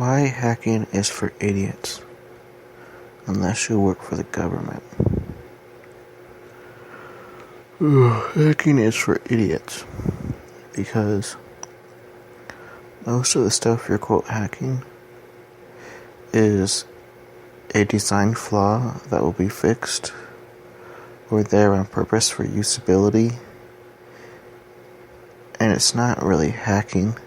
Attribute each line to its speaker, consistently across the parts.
Speaker 1: Why hacking is for idiots, unless you work for the government. Hacking is for idiots, because most of the stuff you're quote hacking is a design flaw that will be fixed or there on purpose for usability, and it's not really hacking,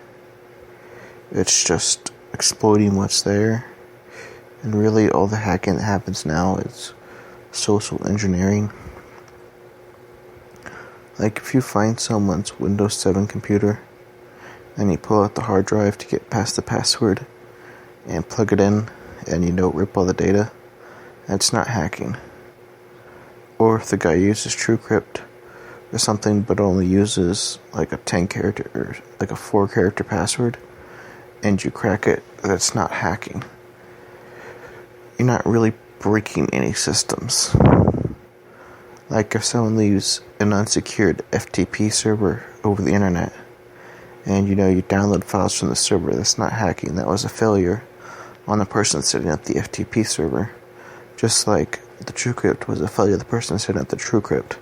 Speaker 1: it's just exploiting what's there. And really all the hacking that happens now is social engineering. Like if you find someone's Windows 7 computer and you pull out the hard drive to get past the password and plug it in and rip all the data, that's not hacking. Or if the guy uses TrueCrypt or something but only uses like a 10 character or like a 4 character password and you crack it, that's not hacking. You're not really breaking any systems. Like if someone leaves an unsecured FTP server over the internet and you download files from the server, that's not hacking. That was a failure on the person setting up the FTP server. Just like the TrueCrypt was a failure of the person setting up the TrueCrypt.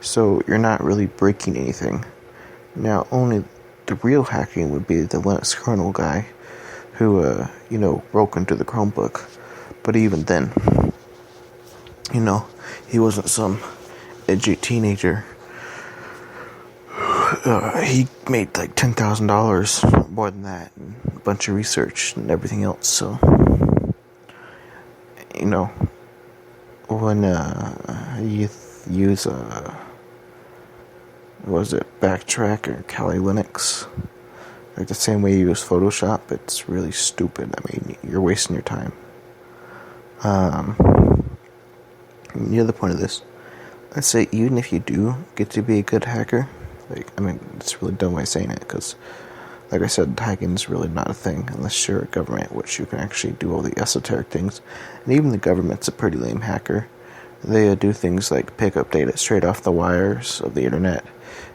Speaker 1: So you're not really breaking anything. Now only the real hacking would be the Linux kernel guy who broke into the Chromebook. But even then, he wasn't some edgy teenager. He made like $10,000 more than that, and a bunch of research and everything else. So, when you use Backtrack or Kali Linux, like the same way you use Photoshop, it's really stupid. I mean, you're wasting your time. The other point of this, I'd say even if you do get to be a good hacker, it's a really dumb way of saying it, because, like I said, hacking is really not a thing unless you're a government, which you can actually do all the esoteric things, and even the government's a pretty lame hacker. They do things like pick up data straight off the wires of the internet,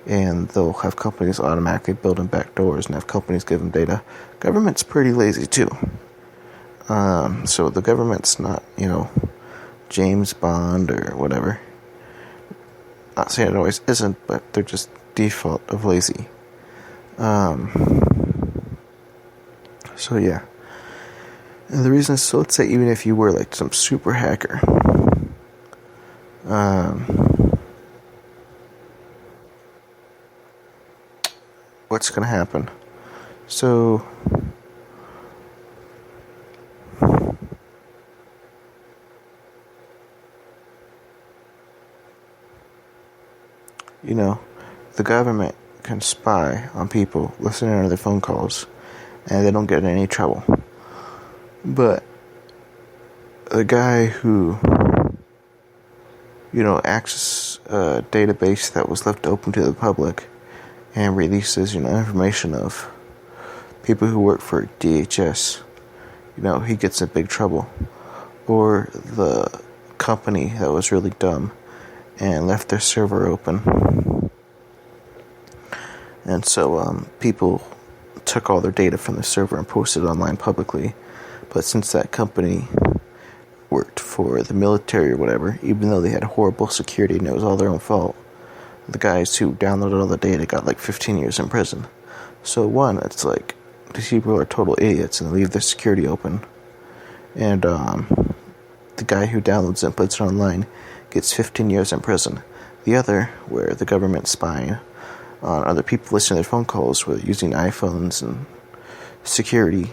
Speaker 1: and they'll have companies automatically build in backdoors and have companies give them data. Government's pretty lazy too. So the government's not, James Bond or whatever. Not saying it always isn't, but they're just default of lazy. So yeah. And the reason is, so let's say even if you were like some super hacker, what's gonna happen? So the government can spy on people listening to their phone calls, and they don't get in any trouble. But the guy who, accesses a database that was left open to the public and releases, information of people who work for DHS, he gets in big trouble. Or the company that was really dumb and left their server open. And so people took all their data from the server and posted it online publicly. But since that company worked for the military or whatever, even though they had horrible security and it was all their own fault, the guys who downloaded all the data got like 15 years in prison. So one, it's like, these people are total idiots and they leave their security open. And the guy who downloads it and puts it online gets 15 years in prison. The other, where the government's spying on other people listening to their phone calls, where they're using iPhones and security,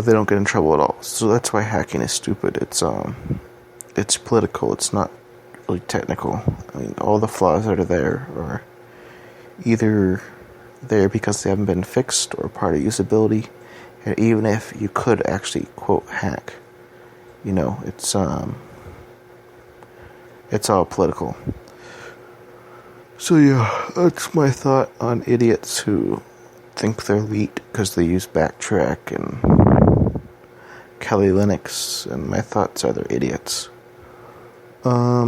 Speaker 1: they don't get in trouble at all. So that's why hacking is stupid. It's political. It's not really technical. I mean, all the flaws that are there are either there because they haven't been fixed or part of usability. And even if you could actually quote hack, it's all political. So yeah, that's my thought on idiots who think they're elite because they use Backtrack and Kali Linux, and my thoughts are they're idiots. But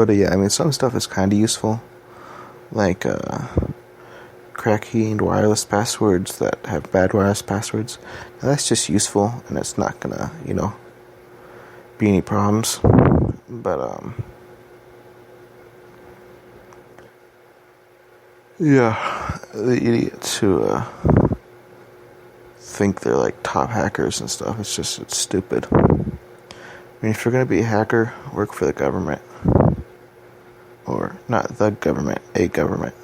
Speaker 1: yeah, some stuff is kind of useful. Like, crack-keyed wireless passwords that have bad wireless passwords. Now that's just useful, and it's not gonna, be any problems. But, yeah, the idiots who, think they're like top hackers and stuff, it's stupid. I mean, if you're gonna be a hacker, work for the government. Or not the government, a government.